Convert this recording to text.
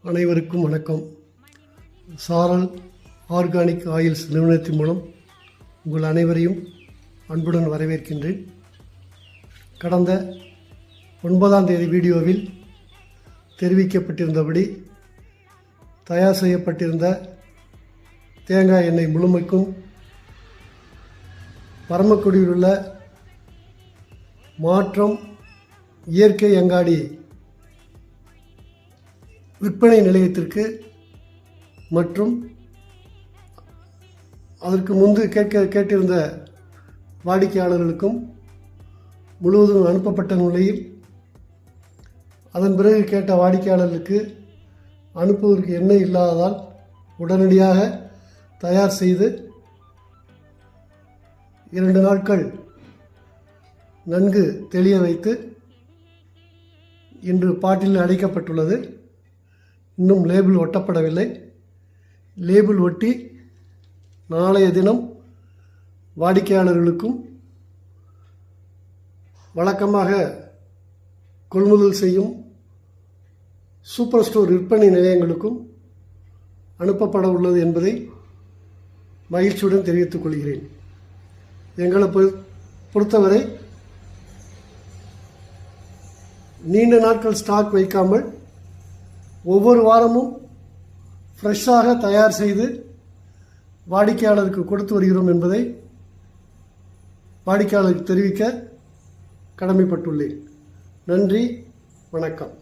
அனைவருக்கும் வணக்கம். சாரல் ஆர்கானிக் ஆயில்ஸ் நிறுவனத்தின் மூலம் உங்கள் அனைவரையும் அன்புடன் வரவேற்கின்றேன். கடந்த 9ஆம் தேதி வீடியோவில் தெரிவிக்கப்பட்டிருந்தபடி தயார் செய்யப்பட்டிருந்த தேங்காய் எண்ணெய் முழுமைக்கும் பரமக்குடியில் உள்ள மாற்றம் இயற்கை அங்காடி விற்பனை நிலையத்திற்கு மற்றும் அதற்கு முன்பு கேட்டிருந்த வாடிக்கையாளர்களுக்கும் முழுவதும் அனுப்பப்பட்ட நிலையில் அதன் பிறகு கேட்ட வாடிக்கையாளர்களுக்கு அனுப்புவதற்கு எண்ணெய் இல்லாததால் உடனடியாக தயார் செய்து 2 நாட்கள் நன்கு தெளிய வைத்து இன்று பாட்டில் அடைக்கப்பட்டுள்ளது. இன்னும் லேபிள் ஒட்டப்படவில்லை. லேபிள் ஒட்டி நாளைய தினம் வாடிக்கையாளர்களுக்கும் வழக்கமாக கொள்முதல் செய்யும் சூப்பர் ஸ்டோர் விற்பனை நிலையங்களுக்கும் அனுப்பப்பட உள்ளது என்பதை மகிழ்ச்சியுடன் தெரிவித்துக் கொள்கிறேன். எங்களை பொறுத்தவரை நீண்ட நாட்கள் ஸ்டாக் வைக்காமல் ஒவ்வொரு வாரமும் ஃப்ரெஷ்ஷாக தயார் செய்து வாடிக்கையாளருக்கு கொடுத்து வருகிறோம் என்பதை வாடிக்கையாளருக்கு தெரிவிக்க கடமைப்பட்டுள்ளேன். நன்றி, வணக்கம்.